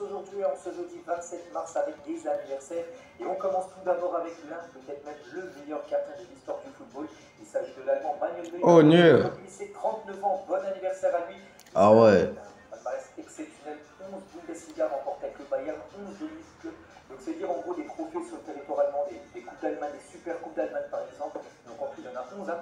Aujourd'hui, en ce jeudi 27 mars, avec des anniversaires. Et on commence tout d'abord avec l'un, peut-être même le meilleur gardien de l'histoire du football. Il s'agit de l'Allemand Manuel Neuer. Oh, Neuer. Aujourd'hui, c'est 39 ans. Bon anniversaire à lui. Ah ouais. Un palmarès exceptionnel. 11 Bundesliga remportés avec le Bayern, 11 de Ligue. Donc, c'est dire en gros des trophées sur le territoire allemand, des Coupes d'Allemagne, des Super Coupes d'Allemagne par exemple. Donc, en tout, il y en a 11.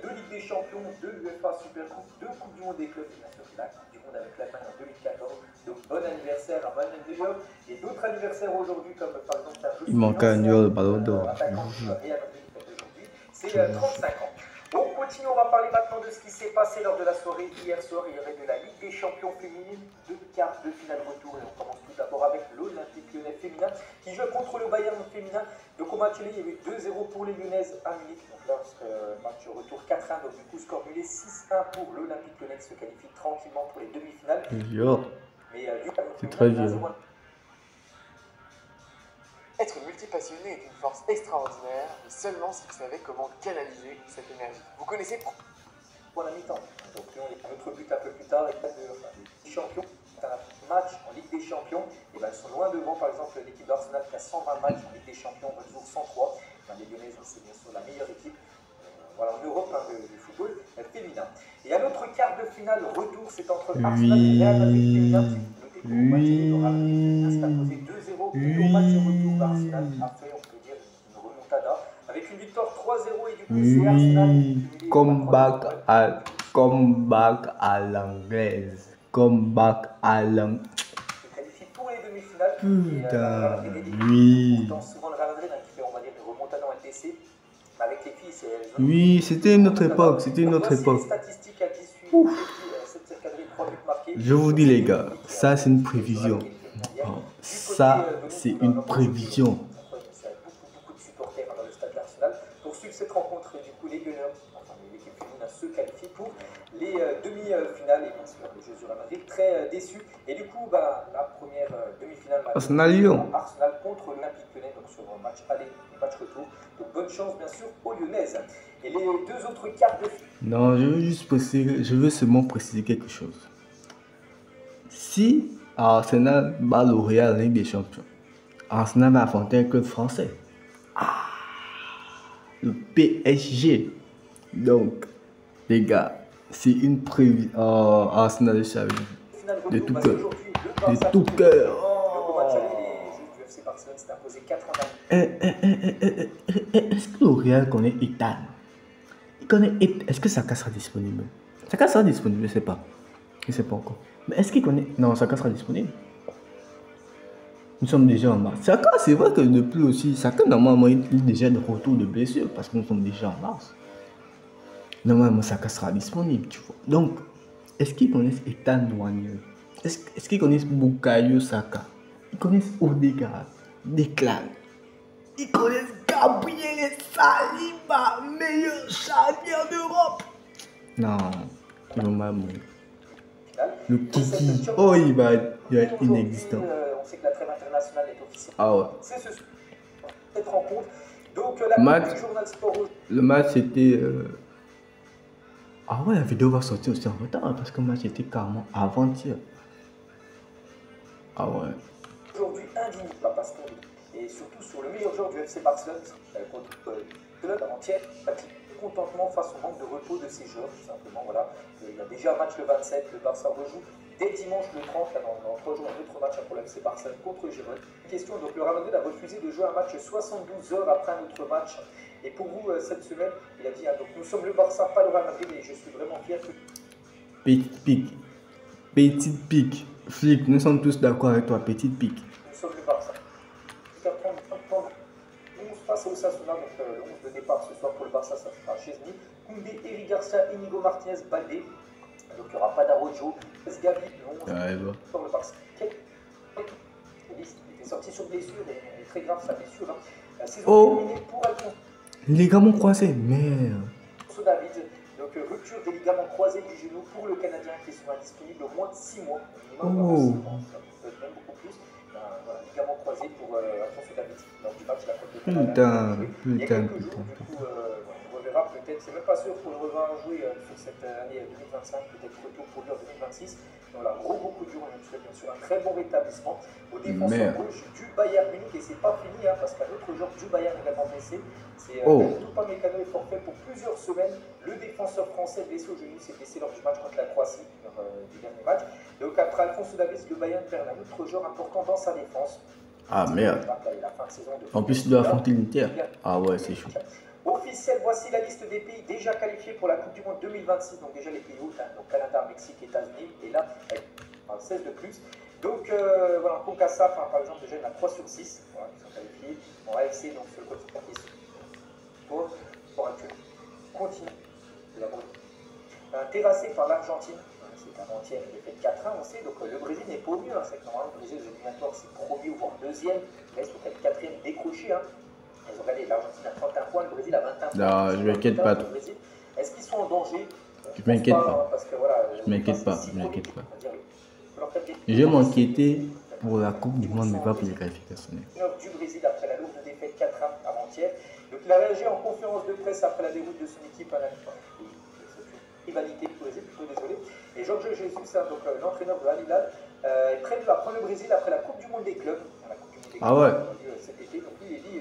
Deux Ligues des Champions, deux UEFA Super Coupe, deux Coupes du Monde des clubs, et bien sûr la Coupe du Monde avec l'Allemagne en 2014. Donc, bon anniversaire à Manuel Neuer. Et d'autres anniversaires aujourd'hui, comme par exemple un jeu. Il manque à Neuer le ballon d'or. Attaquant du Real Madrid d'aujourd'hui, c'est 35 ans. On continue, on va parler maintenant de ce qui s'est passé lors de la soirée hier soir. Il y avait de la Ligue des Champions féminine, deux quarts de finale retour. Et on commence tout d'abord avec l'Olympique Lyonnais féminin qui joue contre le Bayern féminin. Donc au match aller, il y avait 2-0 pour les Lyonnaises à Munich. Donc là, match retour 4-1. Donc du coup, score nulé 6-1 pour l'Olympique Lyonnais qui se qualifie tranquillement pour les demi-finales. Mais c'est très vieux. Être multipassionné est une force extraordinaire, mais seulement si vous savez comment canaliser cette énergie. Vous connaissez pour la mi-temps. Donc Lyon, il y a un autre but un peu plus tard, et les champions, c'est un match en Ligue des Champions, et ben, ils sont loin devant, par exemple, l'équipe d'Arsenal qui a 120 matchs en Ligue des Champions, retour 103. Ben, les Lyonnaises, c'est bien sûr la meilleure équipe voilà, en Europe du football féminin. Et un autre quart de finale retour, c'est entre Arsenal et Real Madrid féminin. Le Real s'est imposé 2-0 et au match retour, Arsenal a fait, on peut dire, une remontada avec une victoire 3-0 et du coup c'est Arsenal. Comeback à l'anglaise. Comeback à l'anglaise. Se qualifie pour les demi-finales. Putain, oui. Pourtant souvent le Real Madrid qui fait, on va dire, des remontadas en LDC. Avec les filles, c'est... Oui, c'était une autre époque. C'était une autre époque. Je vous dis les gars, ça c'est une prévision. Ça c'est une prévision. Beaucoup de supporters dans le stade d'Arsenal. Pour suivre cette rencontre, du coup les Gunners, enfin l'équipe féminine se qualifie pour les demi-finales et bien sûr les Jeux du Real Madrid. Très déçu. Et du coup, bah, la première demi-finale Arsenal-Lyon. Arsenal contre l'Olympique Lyonnais, donc sur un match aller et match retour. Donc bonne chance bien sûr aux Lyonnaises. Et les deux autres quarts de finale. Non, je veux juste préciser, je veux seulement préciser quelque chose. Si Arsenal bat le Real en Ligue des Champions, Arsenal va affronter un club français. Le PSG. Donc, les gars, c'est une prévision. Arsenal de Xavi. De tout cœur. De tout cœur. Est-ce que le Real connaît Ethan? Est-ce que Saka sera disponible? Saka sera disponible, je ne sais pas. Je ne sais pas encore. Mais est-ce qu'il connaît? Non, Saka sera disponible. Nous sommes déjà en mars. Saka, c'est vrai que depuis aussi, Saka, normalement, il est déjà de retour de blessure parce que nous sommes déjà en mars. Normalement, Saka sera disponible, tu vois. Donc, est-ce qu'ils connaissent Ethan Nwaneri? Est-ce qu'ils connaissent Bukayo Saka? Ils connaissent Odegaard, Declan. Ils connaissent Gabriel Saliba, meilleur charnière d'Europe. Non, ils vont mal mourir. Le Kiki, oh, il va être inexistant. On sait que la trêve internationale est officielle. Ah ouais. C'est cette rencontre. Donc, la journal sport. Le match c'était. Ah ouais, la vidéo va sortir aussi en retard parce que le match était carrément avant-hier. Ah ouais. Aujourd'hui, indigne par Pascal et surtout sur le meilleur joueur du FC Barcelone contre le club avant-hier. Contentement face au manque de repos de ses joueurs, tout simplement. Voilà. Il y a déjà un match le 27, le Barça rejoue dès dimanche le 30, là, dans 3 jours, un autre match pour l'FC Barcelone contre Gérone. Question, donc le Real Madrid a refusé de jouer un match 72 heures après un autre match. Et pour vous, cette semaine, il a dit, donc nous sommes le Barça, pas le Real Madrid, et je suis vraiment fier que... Petite pique. Petite pique. Flic, nous sommes tous d'accord avec toi, petite pique. Nous sommes le Barça. Jusqu'à prendre 11 face à Osasuna, donc le 11 de départ ce soir pour le Barça, ça sera Chesney. Koundé, Eric Garcia, Inigo Martinez, Baldé. Donc il n'y aura pas d'Arrojo, Gavi, le 11 pour le Barça. Il était sorti sur blessure, et très grave sa blessure. Saison terminée pour Alphonse. Ligaments croisés, merde. David, donc rupture des ligaments croisés du genou pour le Canadien qui sera disponible au moins de 6 mois. Minimum, même beaucoup plus. Voilà, ligaments croisés pour Alphonse David lors du match de la Coupe de Canada. Putain. Du coup, on reverra peut-être c'est même pas sûr qu'on le revoit jouer sur cette année 2025, peut-être retour pour lui en 2026. On l'a beaucoup dur, on lui souhaite bien sûr un très bon rétablissement. Au défenseur gauche du Bayern Munich, et c'est pas fini, hein, parce qu'un autre joueur du Bayern également blessé. C'est Upamecano est forfait pour plusieurs semaines. Le défenseur français blessé au genou s'est blessé lors du match contre la Croatie, lors du dernier match. Donc après Alphonso Davies, le Bayern perd un autre joueur important dans sa défense. Ah merde. En plus, il doit affronter l'Inter. Ah ouais, c'est chaud. Officiel, voici la liste des pays déjà qualifiés pour la Coupe du Monde 2026. Donc déjà les pays hôtes, hein, donc Canada, Mexique, États-Unis. Et là, 16 de plus. Donc voilà, CONCACAF, hein, par exemple, déjà il y en a 3 sur 6 voilà, qui sont qualifiés. En AFC, donc sur le continent qui est pour actuel continent de la Bretagne. Terrassé par l'Argentine. C'est avant-hier, il est fait 4-1, on sait. Donc le Brésil n'est pas au mieux. Hein, c'est que normalement, le Brésil, aux éliminatoires, c'est premier ou voire deuxième. Là, ils sont peut-être quatrième décroché. Hein. Ils ont gagné l'Argentine à 31 points, le Brésil à 21 points. Non, je m'inquiète pas trop. Est-ce qu'ils sont en danger? Je m'inquiète pas. Parce que, voilà, je m'inquiète pas. Je m'inquiète pas. Je vais m'inquiéter pour la Coupe du Monde, mais pas pour les qualifications. Du Brésil après la lourde défaite 4-1 avant-hier. Donc il a réagi en conférence de presse après la déroute de son équipe à la rivalité du Brésil, plutôt désolé. Et Jorge Jesus, hein, donc l'entraîneur de Al Hilal, est prêt à prendre le Brésil après la Coupe du Monde des clubs. La Coupe du Monde des clubs ah ouais. Cet été. Donc lui, il dit,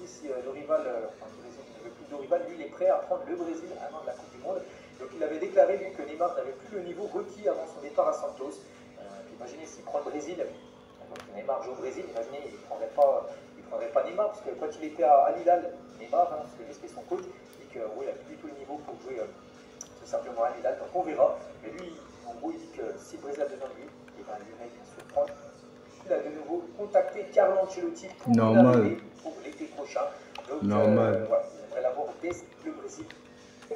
si le rival, enfin, le Brésil ne veut plus de rival, lui, il est prêt à prendre le Brésil avant la Coupe du Monde. Donc il avait déclaré lui, que Neymar n'avait plus le niveau requis avant son départ à Santos. Imaginez s'il prend le Brésil, donc Neymar joue au Brésil, imaginez, il ne prendrait pas Neymar, parce que quand il était à Al Hilal, Neymar, hein, parce que lui c'était son coach, il dit qu'il n'a plus du tout le niveau pour jouer tout simplement à Al Hilal, donc on verra. Mais lui, en gros, il dit que si le Brésil a besoin de lui, il va lui bien sûr prendre. Il a de nouveau contacté Carlo Ancelotti pour l'été prochain. Donc voilà, il aimerait l'avoir dès le Brésil.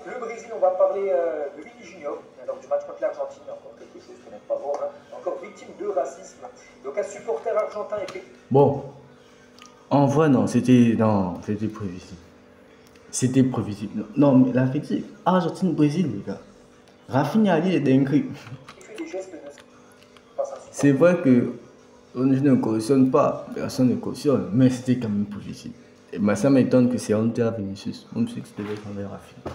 Le Brésil, on va parler de Vini Junior, lors du match contre l'Argentine, encore quelque chose qu'on n'aime pas voir, hein. Encore victime de racisme. Donc un supporter argentin était... Bon, en vrai, non, c'était prévisible. C'était prévisible. Non, mais la critique, Argentine-Brésil, les gars. Rafinha, il est dingue. C'est vrai que je ne cautionne pas, personne ne cautionne, mais c'était quand même prévisible. Et bah, ça m'étonne que c'est Hunter Vinicius. On sait que c'était avec Rafinha.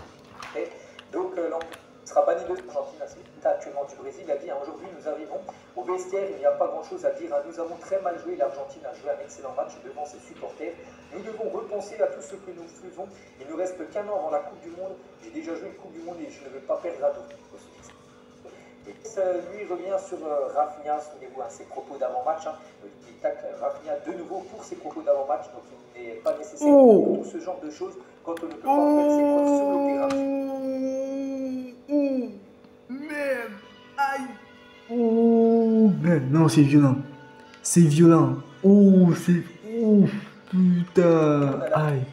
Donc, il sera banni de l'Argentine, c'est actuellement du Brésil. Il a dit aujourd'hui, nous arrivons au vestiaire, il n'y a pas grand-chose à dire. Nous avons très mal joué. L'Argentine a joué un excellent match devant ses supporters. Nous devons repenser à tout ce que nous faisons. Il ne reste qu'un an avant la Coupe du Monde. J'ai déjà joué une Coupe du Monde et je ne veux pas perdre à d'autres. Et lui revient sur Rafinha, souvenez-vous, hein, ses propos d'avant-match. Hein. Il tacle Rafinha de nouveau pour ses propos d'avant-match. Donc il n'est pas nécessaire de tout ce genre de choses quand on ne peut pas faire ses preuves sur le terrain. Merde, aïe. Oh, merde, non, c'est violent. C'est violent. Oh, c'est... Oh, putain. Aïe.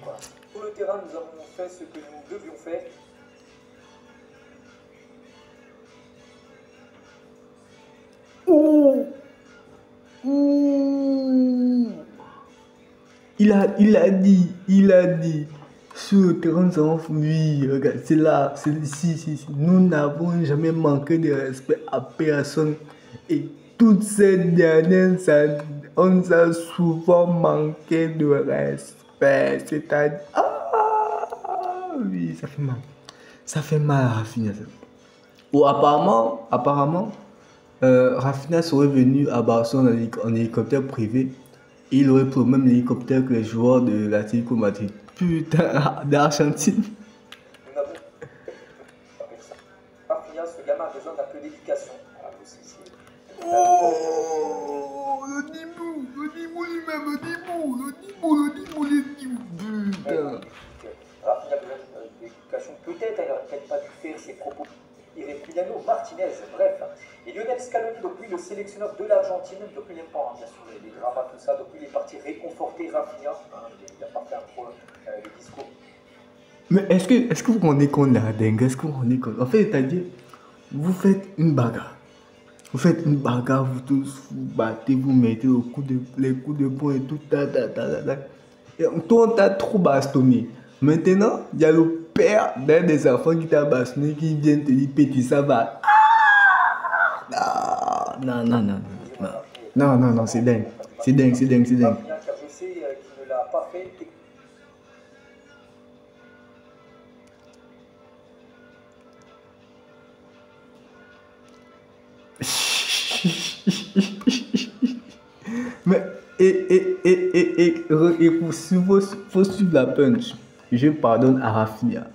Sur le terrain, nous avons fait ce que nous devions faire. Oh. Oh. Il a dit. Sur le terrain, nous avons oui, regarde, c'est là, c'est ici. Nous n'avons jamais manqué de respect à personne. Et toutes ces dernières années, on nous a souvent manqué de respect. C'est-à-dire, oui, ça fait mal. Ça fait mal à Rafinha. Ou apparemment, Rafinha serait venu à Barcelone en hélicoptère privé. Et il aurait pris le même hélicoptère que les joueurs de l'Atlético Madrid. Putain, d'Argentine. Rafinha, ce gamin a besoin d'un peu d'éducation. Oh, le Dibou lui-même, le Dibou. Putain. Rafinha a besoin d'éducation. Peut-être, il n'aurait peut-être pas dû faire ses propos. Emiliano Martinez, bref. Et Lionel Scaloni, donc lui, le sélectionneur de l'Argentine, donc lui, il n'aime pas, hein, bien sûr, les dramas, tout ça, donc lui, il est parti réconforter Rafinha, hein, il n'a pas fait le discours. Mais est-ce que vous rendez compte de la dingue? Est-ce que vous rendez compte? En fait, c'est-à-dire, vous faites une bagarre. Vous tous vous battez, vous mettez les coups de poing et tout, Et toi, on t'a trop bastonné. Maintenant, il y a le père d'un des enfants qui t'a bastonné qui vient te dire petit, ça va. Non, c'est dingue. C'est dingue. Je sais qu'il ne l'a pas fait. Mais, faut suivre la punch. Je pardonne à Rafinha,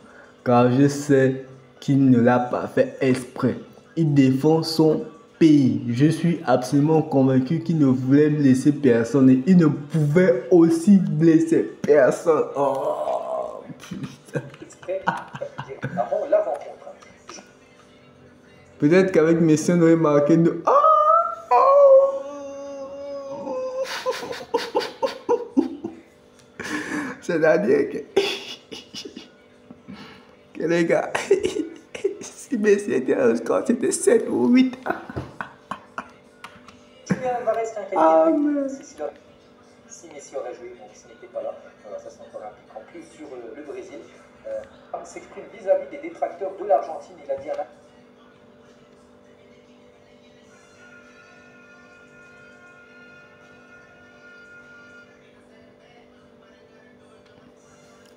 car je sais qu'il ne l'a pas fait exprès. Il défend son pays. Je suis absolument convaincu qu'il ne voulait blesser personne et il ne pouvait aussi blesser personne. Oh, putain. Exprès, avant la rencontre. Peut-être qu'avec Messi, on aurait marqué de... C'est-à-dire que les gars, si Messi était un score, c'était 7 ou 8. Julian Alvarez, c'est un Ah, qualité. mais... Si Messi aurait joué, donc s'il n'était pas là, voilà, ça c'est encore un pic en plus sur le Brésil. Il s'exprime vis-à-vis des détracteurs de l'Argentine. Il a dit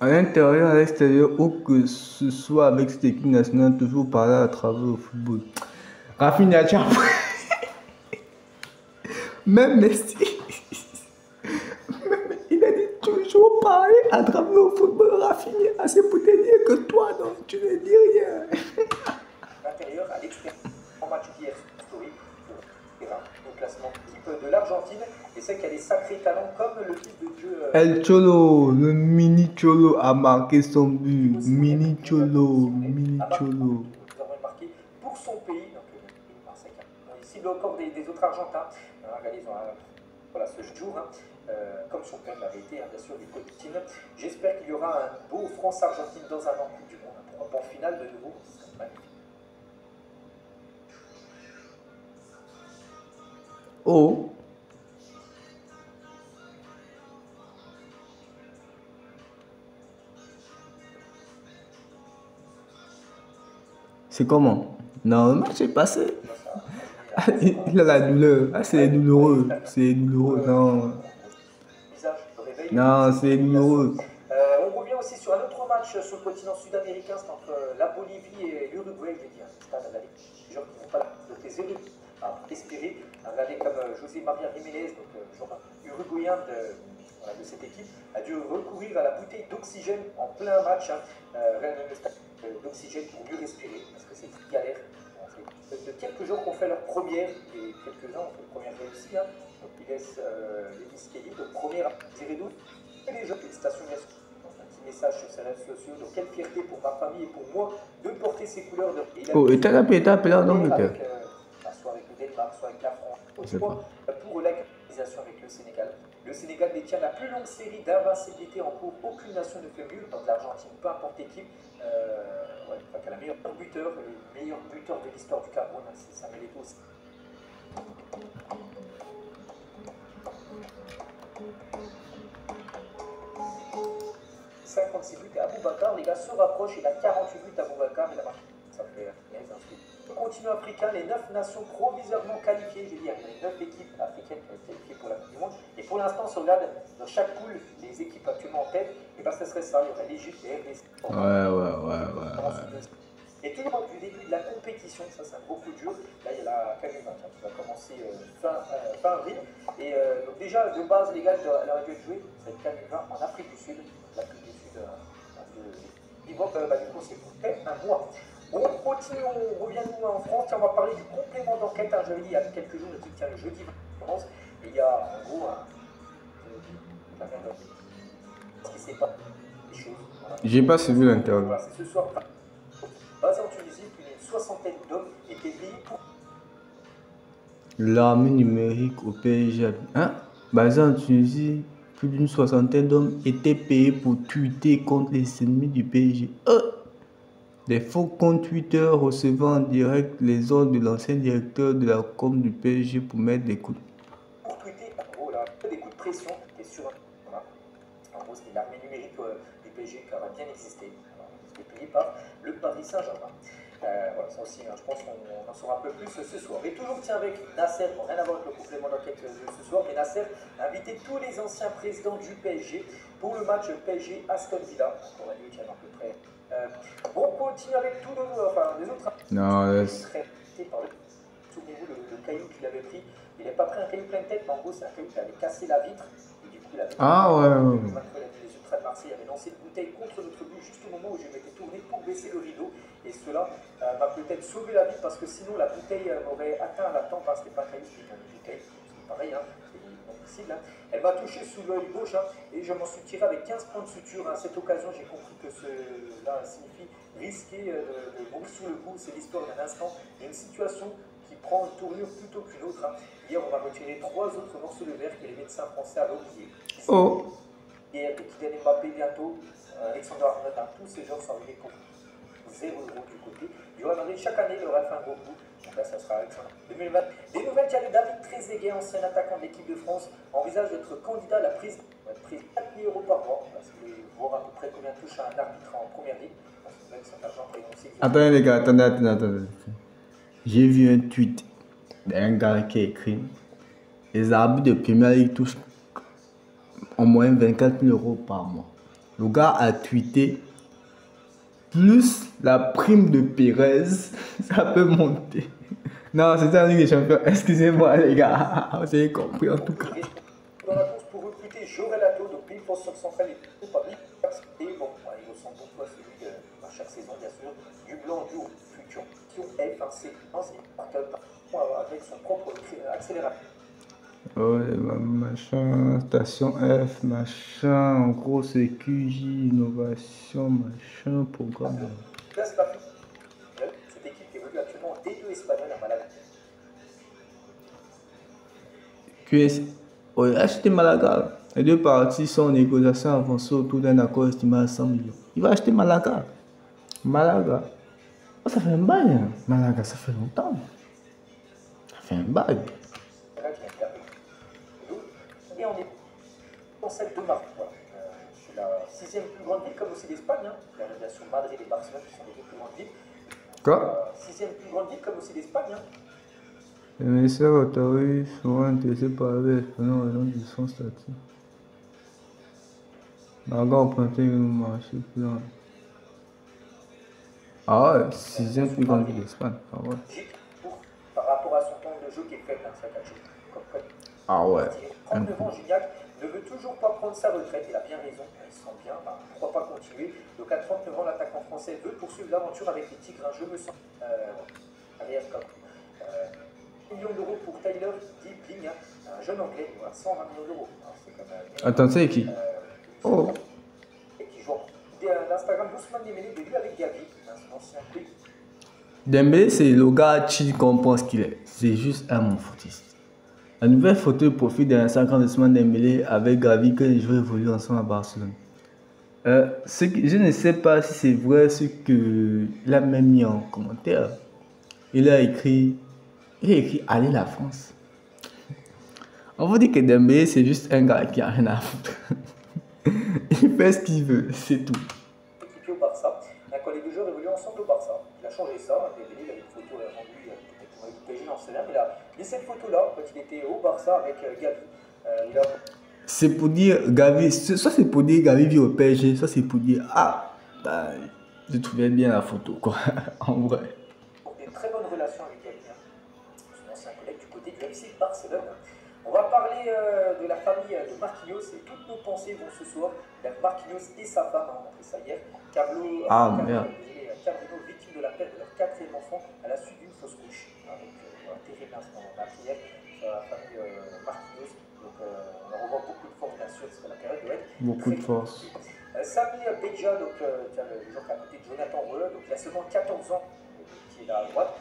À l'intérieur, à l'extérieur, où que ce soit avec cette équipe nationale, toujours parler à travers le football. Rafinha, tu as... Même Messi, il a dit toujours parler à travers le football. Rafinha, c'est pour te dire que toi, non, tu ne dis rien. l'intérieur, à l'extérieur, en match d'hier, historique, au classement type de l'Argentine, et c'est qu'elle est sacrée talent comme le fils de Dieu. El Cholo, le mini Cholo a marqué son but. Mini Cholo, mini Cholo. Nous avons marqué pour son pays, donc Marseille. Il cible encore des autres Argentins. Regardez, ils ont voilà, ce jour, comme son père l'avait été, bien sûr, du Cotine. J'espère qu'il y aura un beau France-Argentine dans un an Coupe du Monde. Pour un bon final de nouveau, ce serait magnifique. Oh. C'est comment? Non, le match est passé. Il a la douleur. Ah, c'est douloureux. C'est douloureux. Non. Non, c'est douloureux. On revient aussi sur un autre match sur le continent sud-américain, c'est entre la Bolivie et l'Uruguay. J'ai dit, un stade à la Ligue. Les gens qui n'ont pas la zéro à espérer. Regardez comme José María Jiménez, donc joueur uruguayen de cette équipe, a dû recourir à la bouteille d'oxygène en plein match. D'oxygène pour mieux respirer, parce que c'est très galère. De quelques jours qu'on fait leur première, et quelques-uns ont fait leur première réussie. Donc ils laissent les Kelly, donc première à Zeredo. Et les jeunes, félicitations bien sûr. Donc, un petit message sur ses réseaux sociaux. Donc quelle fierté pour ma famille et pour moi de porter ces couleurs de. Oh, et t'as appelé en Angleterre. Soit avec le Danemark, soit avec la France. Pour l'organisation avec le Sénégal. Le Sénégal détient la plus longue série d'invincibilité en cours. Aucune nation ne fait mieux dans l'Argentine, peu importe l'équipe. La meilleure buteur, le meilleur buteur de l'histoire du Cameroun, c'est Samuel Eto'o. 56 buts et Aboubacar, les gars se rapprochent, il a 48 buts Aboubacar, il a marqué. Ça fait un continent africain, les 9 nations provisoirement qualifiées, je veux dire, il y a 9 équipes africaines qui ont été qualifiées pour la Coupe du Monde. Et pour l'instant, si on regarde dans chaque poule, les équipes actuellement en tête, et ben ça serait ça, il y aurait l'Égypte et RDC. Ouais. Et tout du début de la compétition, ça c'est un gros coup dur. Là, il y a la Cameroun qui va commencer fin avril. Et donc déjà, de base, les gars, elle aurait dû être jouée, cette Cameroun en Afrique du Sud. L'Afrique du Sud, du coup, c'est pour peut-être un mois. On continue, on revient nous en France, on va parler du complément d'enquête. J'avais dit il y a quelques jours, le titre le jeudi en France. Et il y a en gros ce qui s'est passé, des choses. Voilà. J'ai pas suivi l'interview. Voilà, c'est ce soir. Basé en Tunisie, plus d'une soixantaine d'hommes étaient payés pour. L'armée numérique au PSG. Hein? Basé en Tunisie, plus d'une soixantaine d'hommes étaient payés pour tweeter contre les ennemis du PSG. Des faux comptes Twitter recevant en direct les ordres de l'ancien directeur de la com du PSG pour mettre des coups. Pour tweeter, en gros, là, des coups de pression et sur. Voilà. En gros, c'était l'armée numérique du PSG qui aurait bien existé. C'était payé par le Paris Saint-Germain. Voilà, ça aussi, je pense qu'on en saura un peu plus ce soir. Et toujours, tiens, avec Nasser, bon, rien à voir avec le complément d'enquête de ce soir, mais Nasser a invité tous les anciens présidents du PSG pour le match PSG Aston Villa. On va lui tiens à peu près. On continue avec tous les autres. Non, Souvenez-vous le caillou qu'il avait pris Il n'est pas pris un caillou plein de tête, mais en gros, c'est un caillou qui avait cassé la vitre. Et du coup, la vitre, Ah ouais, ouais. les Ultras de Marseille avaient lancé une bouteille contre notre but juste au moment où je m'étais tourné pour baisser le rideau. Et cela m'a peut-être sauvé la vie parce que sinon la bouteille m'aurait atteint la tempe. C'était pas un caillou, c'était une bouteille. C'est pareil, hein, c'est impossible. Hein. Elle m'a touché sous l'œil gauche hein, et je m'en suis tiré avec 15 points de suture. À cette occasion, j'ai compris que cela signifie risquer de mourir sous le coup. C'est l'histoire d'un instant, d'une situation qui prend une tournure plutôt qu'une autre. Hein. Hier, on m'a retiré 3 autres morceaux de verre que les médecins français avaient oubliés. Oh. Hier, Kylian Mbappé bientôt, Alexander Arnold, hein, tous ces gens sont arrivés pour 0 € du côté du Real Madrid. Chaque année, le Real fait un gros coup. Donc là, ça sera Alexander. 2020. Des nouvelles qui avaient David Trezeguet, ancien attaquant de l'équipe de France, envisage d'être candidat à la prise de 4 000 € par mois. Parce que voir à peu près combien touche un arbitre en première ligue. Parce que même son argent prénoncé. Attendez les gars, attendez. J'ai vu un tweet d'un gars qui a écrit les arbitres de première ligue touchent en moyenne 24 000 € par mois. Le gars a tweeté plus la prime de Pérez, ça peut monter. Non, c'était un Ligue des Champions. Excusez-moi les gars, vous avez compris en tout cas. Dans la course pour recruter Jorel Lato, donc pays sur central et pas et bon, il ressemble beaucoup à celui à chaque saison bien sûr, du blanc du futur. F, c'est avec son propre accélérateur. Ouais, machin, station F, machin, en gros c'est QJ, innovation, machin, programme. Là, c'est pas fini. Cette équipe évolue actuellement en D2 espagnol à Malaga. QS, ouais, acheter Malaga. Les deux parties sont en négociation avancée autour d'un accord estimé à 100 millions. Il va acheter Malaga. Malaga. Oh, ça fait un bail, hein. Malaga, ça fait longtemps. Ça fait un bail. Et on est dans celle de Marseille. Voilà. C'est la 6e plus grande ville, comme aussi l'Espagne. Hein. Il y a bien sûr Madrid et Barcelone qui sont les deux plus grandes villes. Quoi? 6e plus grande ville, comme aussi l'Espagne. Hein. Les ministères autorisés seront intéressés par les Espagnols en raison de son statut. Malaga a emprunté un marché plus grand. Ah ouais, 6e plus grande ville d'Espagne. Ah ouais. Par rapport à son temps de jeu qui est faible, hein, ça cache. Ah ouais. 39 ans, Gignac ne veut toujours pas prendre sa retraite. Il a bien raison, il se sent bien. Pourquoi pas continuer? Donc à 39 ans, l'attaquant français veut poursuivre l'aventure avec les Tigres. Je me sens arrière comme 1 million d'euros pour Tyler Deepling, hein, un jeune anglais, voilà, 120 millions d'euros. C'est comme attends, c'est qui? Oh. Et qui joue l'Instagram d'Ousmane Dembélé, début avec Gavi, un ancien quick. Dembélé, c'est le gars chill qu'on pense qu'il est. C'est juste un mon footiste. La nouvelle photo de profil de l'Instagram d'Ousmane Dembélé avec Gavi que les joueurs évoluent ensemble à Barcelone. Je ne sais pas si c'est vrai ce qu'il a même mis en commentaire. Il a écrit allez la France. On vous dit que Dembélé c'est juste un gars qui a rien à foutre. Il fait ce qu'il veut, c'est tout. Équipier au Barça, un collègue de joueurs évolue ensemble au Barça. Il a changé ça, Dembélé, il a une photo rendue avec le PSG, j'en sais rien, mais il a mis cette photo-là quand il était au Barça avec Gavi. C'est pour dire Gavi, soit c'est pour dire Gavi vit au PSG, soit c'est pour dire ah, bah, je trouvais bien la photo quoi, en vrai. Des très bonnes relations avec Gavi, hein. Son ancien collègue du côté du FC Barcelone. On va parler de la famille de Marquinhos et toutes nos pensées vont ce soir vers Marquinhos et sa femme, on a montré ça hier. Carlo, victime de la perte de leur 4e enfant à la suite d'une fausse couche. Donc, terrible instant, on a prière sur la famille Marquinhos. Donc, on leur envoie beaucoup de force, bien sûr, parce que la période doit être beaucoup de force. Sami Beja, donc, le joueur qui a côté de Jonathan Rolleux, donc il a seulement 14 ans, qui est là à droite.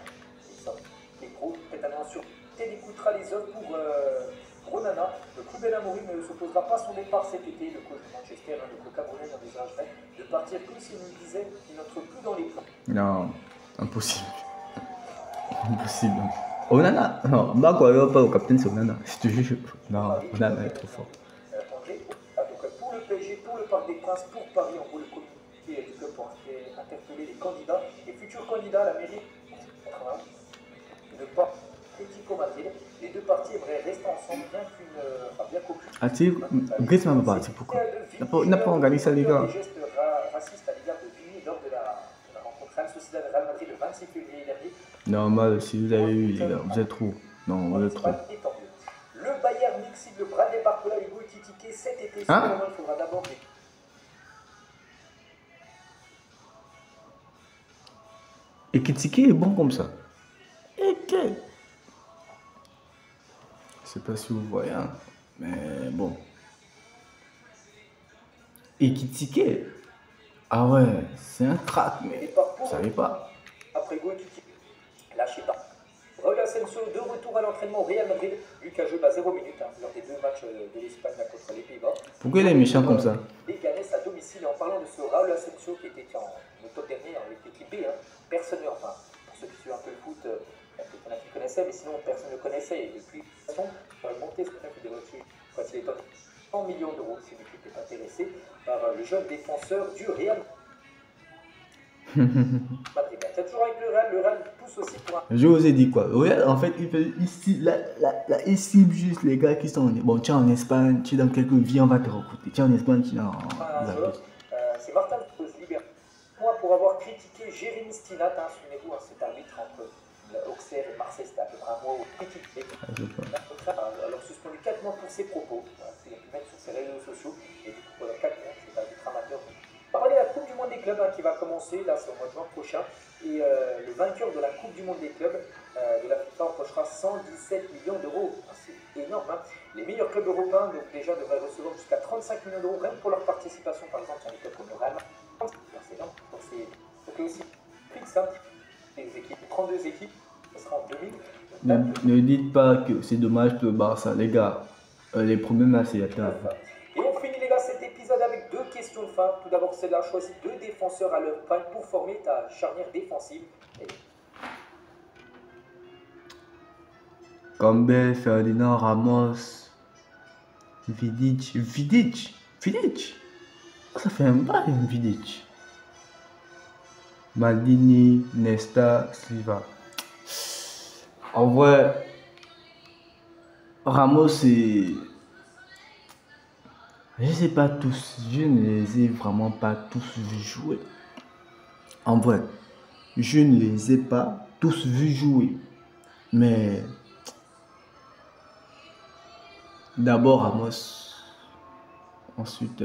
Les gros, peut-être un sur. Il écoutera les offres pour Onana. Le club El Amorim ne s'opposera pas à son départ cet été. Le coach de Manchester, le Camerounais, envisagerait de partir comme s'il nous disait qu'il n'entre plus dans les plans. Non, impossible. Impossible. Onana, non, moi je ne pas au capitaine, c'est Onana. Je te jure, non, Onana est trop fort. André, donc, pour le PSG, pour le Parc des Princes, pour Paris, en gros, le comité du club pour interpeller les candidats, les futurs candidats à la mairie. Ne pas. Madrid, les deux parties aimeraient rester ensemble bien qu'aucune. Ah, Griezmann va partir, pourquoi? N'a pas organisé ça, les gars. Des gestes racistes à l'égard de Vini lors de la rencontre Real Sociedad Real Madrid le 26 février dernier. Normal, si vous avez eu, les gars, vous êtes trop. Non, vous êtes trop. Ekitike cet été. Hein? Cependant, il faudra d'abord des... Ekitike est bon comme ça. Ok. Je sais pas si vous voyez, hein, mais bon. Ekitike. Ah ouais, c'est un crack, mais départ vous pour savez pas. après Go Ekitike. Lâché pas. Raúl Asensio de retour à l'entraînement au Real Madrid. Lucas Job à 0 minutes lors des 2 matchs de l'Espagne contre les Pays-Bas. Pourquoi il est méchant comme ça? Leganés à domicile. Et en parlant de ce Raúl Asensio qui était en octobre dernier avec l'équipe B, personne, enfin, pour ceux qui suivent un peu le foot, peut-être qu'il y en a qui connaissaient, mais sinon personne ne le connaissait. Et depuis, de toute façon, monter ce qu'on fait dessus quand il est 100 millions d'euros, si l'équipe est intéressée par le jeune défenseur du Real Madrid. C'est toujours avec le Real pousse aussi pour un. Je vous ai dit quoi? Regarde, en fait, il cible juste les gars qui sont en... Bon, tu es en Espagne, tu es dans quelques vies, on va te recruter. Tu es en Espagne, tu es en... C'est Martin Libert. Moi, pour avoir critiqué Jérémy Stinat, souvenez-vous, cet arbitre entre Auxerre et Marseille, c'était à peu près un mois où critiqué. Alors suspendu 4 mois pour ses propos. Il a pu mettre sur ses réseaux sociaux. Et du coup, pendant 4 mois, c'est un arbitre amateur. On va parler de la Coupe du Monde des clubs qui va commencer, là, c'est au mois de juin prochain. Et le vainqueur de la Coupe du Monde des clubs de la FIFA empochera 117 millions d'euros. C'est énorme. Les meilleurs clubs européens donc, déjà devraient recevoir jusqu'à 35 millions d'euros, même pour leur participation, par exemple, sur les clubs comme le Real Madrid. C'est énorme. Donc c'est aussi fixe. Les équipes, 32 équipes, ce sera en 2000. Ne dites pas que c'est dommage pour le Barça, les gars. Les problèmes là, c'est à terre. Et on finit les gars cet épisode avec 2 questions de fin. Tout d'abord, celle-là, choisis 2 défenseurs à leur prime pour former ta charnière défensive. Campbell, Ferdinand, Ramos, Vidic. Ça fait un bail, Vidic. Maldini, Nesta, Silva. En vrai, Ramos et... Je sais pas tous, je ne les ai vraiment pas tous vus jouer. En vrai, je ne les ai pas tous vus jouer. Mais d'abord Ramos, ensuite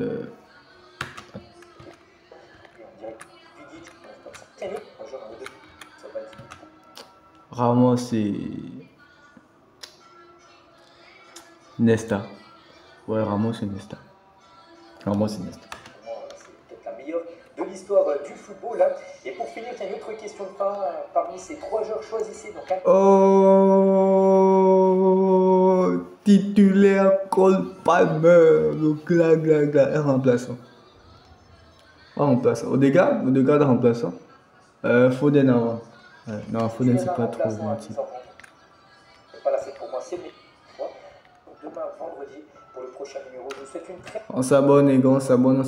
Ramos et Nesta. Ouais, Ramos et Nesta. C'est peut-être la meilleure de l'histoire du football. Et pour finir, il y a une autre question de fin. Parmi ces 3 joueurs, choisissez donc un. Oh, titulaire Cole Palmer, le un remplaçant. Odegaard de remplaçant. Foden avant. Ouais, non, Foden c'est pas trop gentil. Voilà, c'est pour moi, c'est mes choix. Demain, vendredi, pour le prochain numéro, je vous souhaite une très. On s'abonne les gars, on s'abonne.